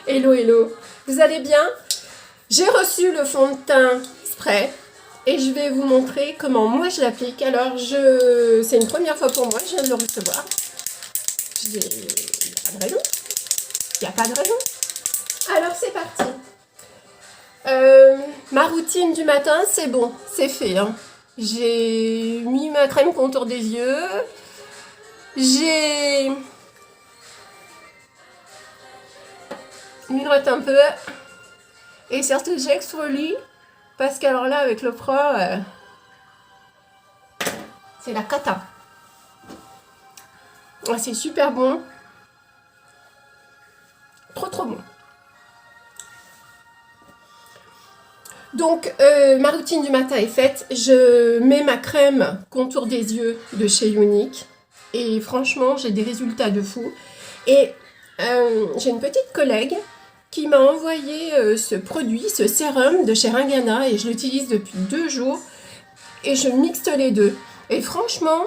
Hello, hello. Vous allez bien? J'ai reçu le fond de teint spray et je vais vous montrer comment moi je l'applique. Alors, c'est une première fois pour moi, je viens de le recevoir. Il n'y a pas de raison. Il n'y a pas de raison. Alors, c'est parti. Ma routine du matin, c'est bon, c'est fait. Hein. J'ai mis ma crème contour des yeux. J'ai miroite un peu. Et surtout, j'exfolie. Parce qu'alors là, avec le froid, c'est la cata. Oh, c'est super bon. Trop, trop bon. Donc, ma routine du matin est faite. Je mets ma crème contour des yeux de chez Younique. Et franchement, j'ai des résultats de fou. Et j'ai une petite collègue qui m'a envoyé ce produit, ce sérum de chez Ringana. Et je l'utilise depuis 2 jours. Et je mixte les deux. Et franchement,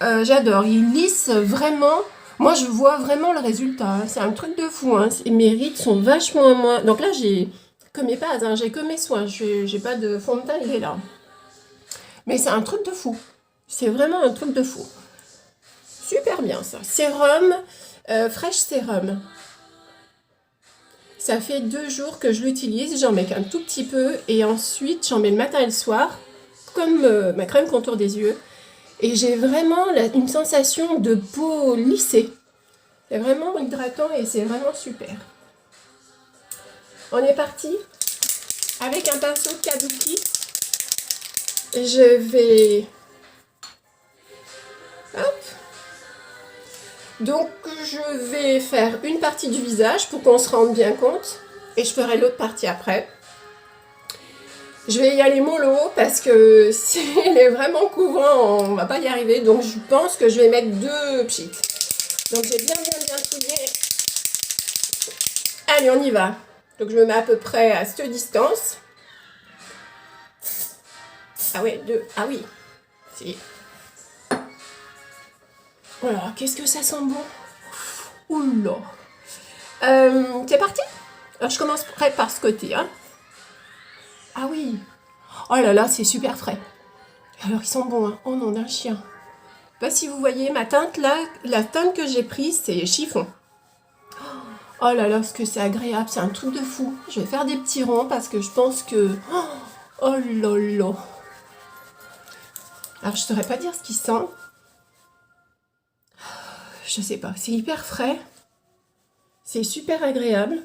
j'adore. Il lisse vraiment. Moi, je vois vraiment le résultat. Hein. C'est un truc de fou. Hein. Mes rides sont vachement moins... Donc là, j'ai que mes bases. Hein. J'ai que mes soins. J'ai pas de fond de teint, il est là. Mais c'est un truc de fou. C'est vraiment un truc de fou. Super bien, ça. Sérum, Fresh Sérum. Ça fait 2 jours que je l'utilise. J'en mets qu'un tout petit peu. Et ensuite, j'en mets le matin et le soir. Comme ma crème contour des yeux. Et j'ai vraiment une sensation de peau lissée. C'est vraiment hydratant et c'est vraiment super. On est parti avec un pinceau Kabuki. Je vais... Hop. Donc, je vais faire une partie du visage pour qu'on se rende bien compte. Et je ferai l'autre partie après. Je vais y aller mollo parce que s'il est vraiment couvrant, on va pas y arriver. Donc, je pense que je vais mettre 2 pchits. Donc, j'ai bien trié. Allez, on y va. Donc, je me mets à peu près à cette distance. Ah ouais, 2. Ah oui. Si. Voilà, qu'est-ce que ça sent bon. Oula. C'est parti. Alors, je commencerai par ce côté. Hein. Ah oui. Oh là là, c'est super frais. Alors, ils sont bons. Hein. Oh non, d'un chien. Je sais pas si vous voyez ma teinte là. La teinte que j'ai prise, c'est chiffon. Oh là là, ce que c'est agréable. C'est un truc de fou. Je vais faire des petits ronds parce que je pense que... Oh là là. Alors, je ne saurais pas dire ce qu'il sent. Je sais pas. C'est hyper frais. C'est super agréable.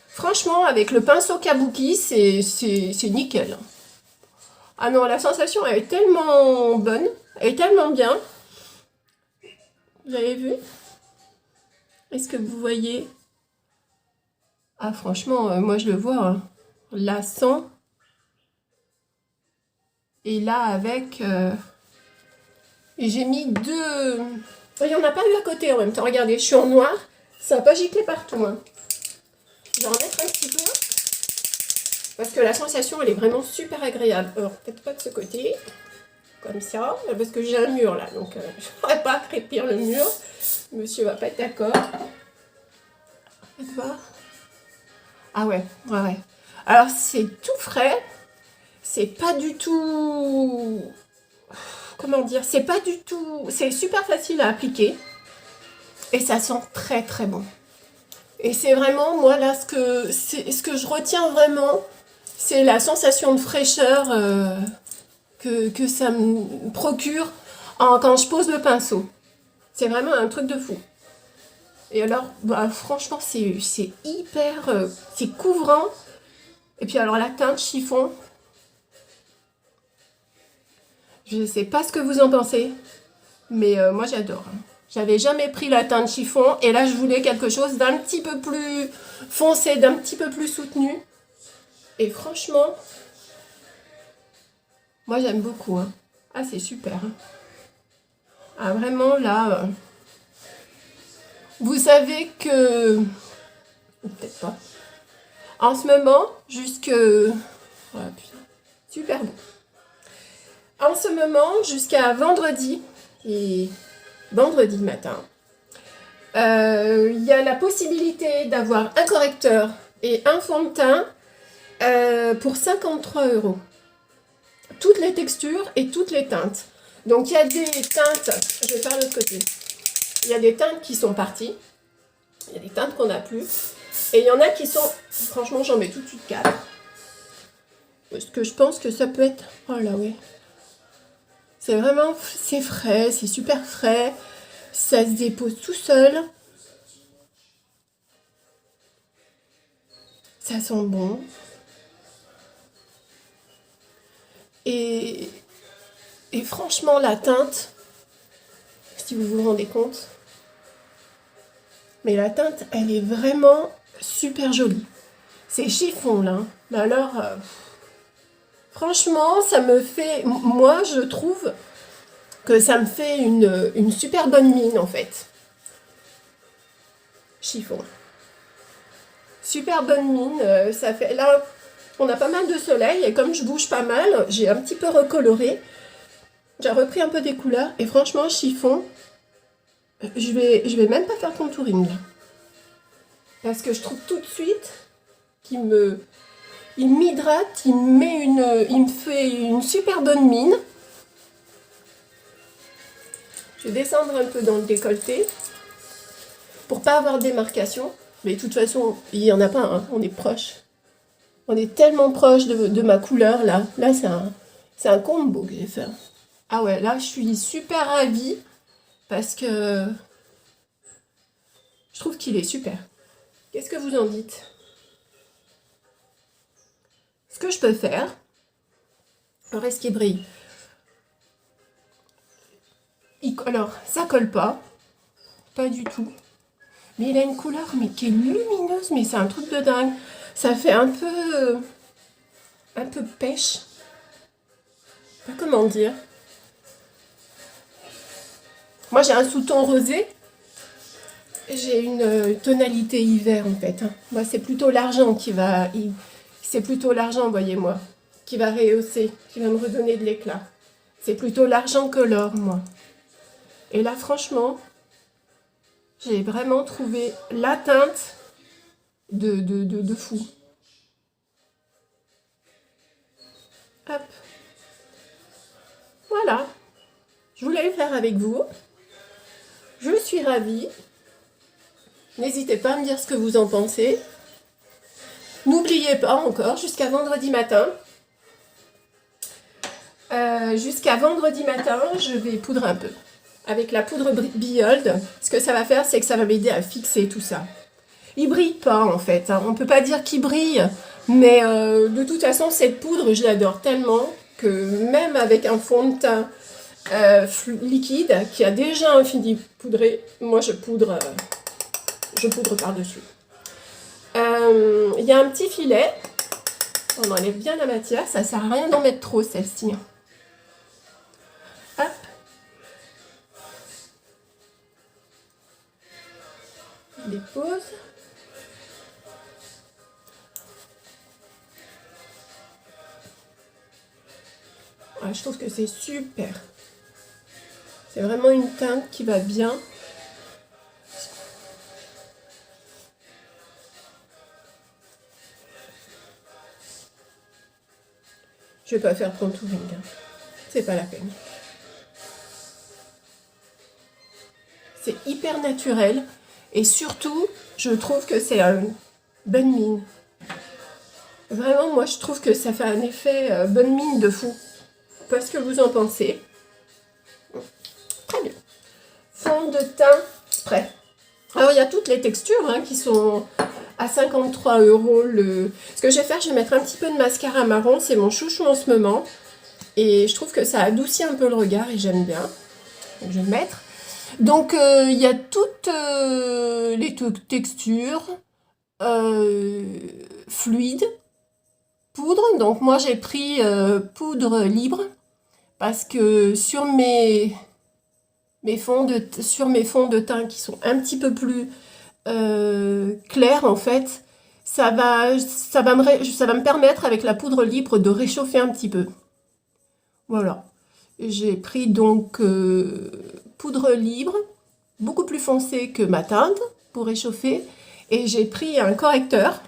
Franchement, avec le pinceau Kabuki, c'est nickel. Ah non, la sensation, elle est tellement bonne. Elle est tellement bien. Vous avez vu? Est-ce que vous voyez? Ah, franchement, moi, je le vois. Hein. Là, sans. Et là, avec... Et j'ai mis 2... Il n'y en a pas eu à côté en même temps. Regardez, je suis en noir. Ça n'a pas giclé partout. Hein. Je vais en mettre un petit peu. Parce que la sensation, elle est vraiment super agréable. Alors, peut-être pas de ce côté. Comme ça. Parce que j'ai un mur là. Donc, je ne pourrais pas crépir le mur. Monsieur va pas être d'accord. Faites voir. Ah ouais. Alors, c'est tout frais. C'est pas du tout... Comment dire? C'est pas du tout... C'est super facile à appliquer. Et ça sent très très bon. Et c'est vraiment, moi là, ce que je retiens vraiment, c'est la sensation de fraîcheur que ça me procure quand je pose le pinceau. C'est vraiment un truc de fou. Et alors, bah, franchement, c'est hyper... c'est couvrant. Et puis alors, la teinte chiffon. Je ne sais pas ce que vous en pensez. Mais moi, j'adore. J'avais jamais pris la teinte chiffon. Et là, je voulais quelque chose d'un petit peu plus foncé, d'un petit peu plus soutenu. Et franchement, moi, j'aime beaucoup. Hein. Ah, c'est super. Hein. Ah, vraiment, là... Vous savez que... Ou peut-être pas. En ce moment, jusque... Oh, putain. Super bon. En ce moment, jusqu'à vendredi, et vendredi matin, Il y a la possibilité d'avoir un correcteur et un fond de teint pour 53 €. Toutes les textures et toutes les teintes. Donc il y a des teintes, je vais faire l'autre côté. Il y a des teintes qui sont parties. Il y a des teintes qu'on n'a plus. Et il y en a qui sont, franchement j'en mets tout de suite 4. Parce que je pense que ça peut être, oh là oui. C'est vraiment, c'est frais, c'est super frais. Ça se dépose tout seul. Ça sent bon. Et franchement, la teinte, si vous vous rendez compte, mais la teinte, elle est vraiment super jolie. C'est chiffon, là. Mais alors, franchement, ça me fait... Moi, je trouve que ça me fait une super bonne mine, en fait. Chiffon. Super bonne mine. Ça fait... Là, on a pas mal de soleil. Et comme je bouge pas mal, j'ai un petit peu recoloré. J'ai repris un peu des couleurs. Et franchement, chiffon, je vais même pas faire contouring, là. Parce que je trouve tout de suite qu'il m'hydrate, il me fait une super bonne mine. Je vais descendre un peu dans le décolleté pour pas avoir de démarcation. Mais de toute façon, il n'y en a pas, hein, on est proche. On est tellement proche de ma couleur là. Là, c'est un combo que j'ai fait. Ah ouais, là, je suis super ravie parce que je trouve qu'il est super. Qu'est-ce que vous en dites? Ce que je peux faire, alors est-ce qu'il brille? Alors, ça colle pas du tout. Mais il a une couleur mais qui est lumineuse, mais c'est un truc de dingue. Ça fait un peu pêche. Pas comment dire. Moi, j'ai un sous-ton rosé. J'ai une tonalité hiver en fait. Moi, c'est plutôt l'argent qui va... C'est plutôt l'argent, voyez-moi, qui va rehausser, qui va me redonner de l'éclat. C'est plutôt l'argent que l'or, moi. Et là, franchement, j'ai vraiment trouvé la teinte de fou. Hop. Voilà. Je voulais le faire avec vous. Je suis ravie. N'hésitez pas à me dire ce que vous en pensez. N'oubliez pas encore, jusqu'à vendredi matin. Je vais poudre un peu. Avec la poudre Behold. Ce que ça va faire, c'est que ça va m'aider à fixer tout ça. Il brille pas en fait. Hein. On peut pas dire qu'il brille. Mais de toute façon, cette poudre, je l'adore tellement que même avec un fond de teint liquide qui a déjà fini poudré, moi je poudre par-dessus. Il y a un petit filet. On enlève bien la matière. Ça sert à rien d'en mettre trop, celle-ci. Hop. Je dépose. Ah, je trouve que c'est super. C'est vraiment une teinte qui va bien. Je vais pas faire contouring. Hein. C'est pas la peine. C'est hyper naturel. Et surtout, je trouve que c'est une bonne mine. Vraiment, moi, je trouve que ça fait un effet bonne mine de fou. Qu'est-ce que vous en pensez? Très bien. Fond de teint prêt. Alors, il y a toutes les textures hein, qui sont à 53 €. Ce que je vais faire, je vais mettre un petit peu de mascara marron. C'est mon chouchou en ce moment. Et je trouve que ça adoucit un peu le regard et j'aime bien. Donc, je vais le mettre. Donc, il y a toutes les textures fluides. Poudre. Donc, moi, j'ai pris poudre libre. Parce que sur mes fonds de teint qui sont un petit peu plus clairs, en fait, ça va me permettre, avec la poudre libre, de réchauffer un petit peu. Voilà. J'ai pris donc poudre libre. beaucoup plus foncé que ma teinte pour réchauffer. Et j'ai pris un correcteur.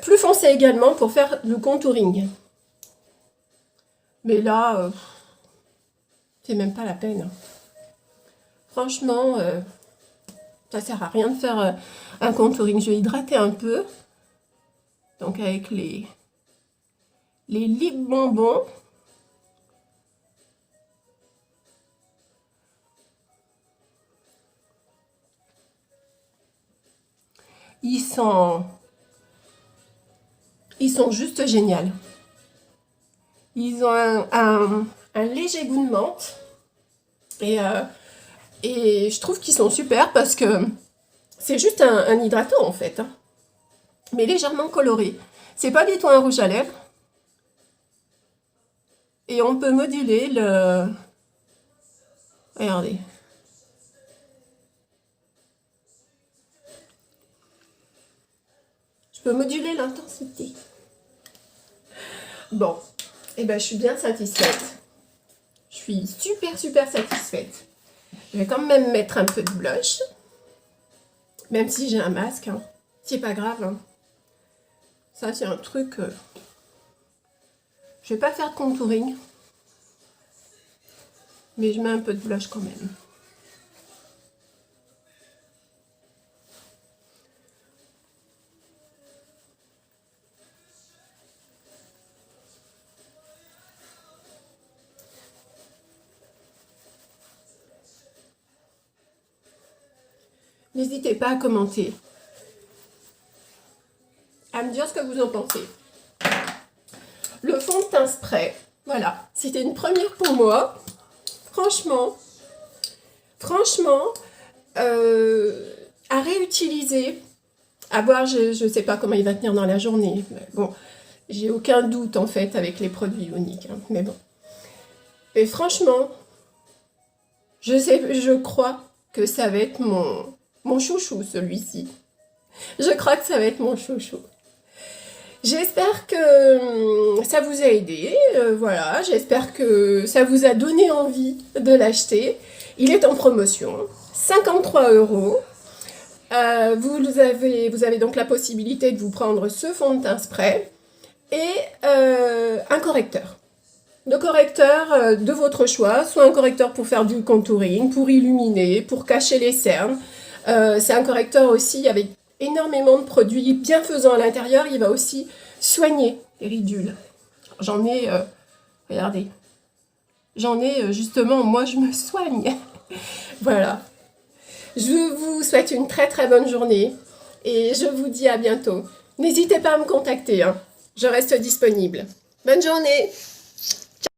Plus foncé également pour faire le contouring. Mais là, c'est même pas la peine. Franchement, ça sert à rien de faire un contouring. Je vais hydrater un peu. Donc avec les lip bonbons. Ils sont juste géniaux. Ils ont un léger goût de menthe. Et je trouve qu'ils sont super parce que c'est juste un hydratant en fait. Hein, mais légèrement coloré. C'est pas du tout un rouge à lèvres. Et on peut moduler le... Regardez. Je peux moduler l'intensité. Bon. Et ben je suis bien satisfaite. Je suis super satisfaite. Je vais quand même mettre un peu de blush. Même si j'ai un masque. Hein. C'est pas grave. Hein. Ça c'est un truc... Je vais pas faire de contouring. Mais je mets un peu de blush quand même. N'hésitez pas à commenter, à me dire ce que vous en pensez. Le fond de teint spray, voilà, c'était une première pour moi. Franchement, à réutiliser, à voir, je ne sais pas comment il va tenir dans la journée. Mais bon, j'ai aucun doute en fait avec les produits uniques, hein, mais bon. Et franchement, je crois que ça va être mon chouchou, celui-ci. Je crois que ça va être mon chouchou. J'espère que ça vous a aidé. Voilà, j'espère que ça vous a donné envie de l'acheter. Il est en promotion, 53 €. Vous avez donc la possibilité de vous prendre ce fond de teint spray et un correcteur. Le correcteur de votre choix, soit un correcteur pour faire du contouring, pour illuminer, pour cacher les cernes. C'est un correcteur aussi avec énormément de produits bienfaisants à l'intérieur. Il va aussi soigner les ridules. J'en ai, regardez, j'en ai justement, moi je me soigne. Voilà. Je vous souhaite une très bonne journée et je vous dis à bientôt. N'hésitez pas à me contacter, hein. Je reste disponible. Bonne journée!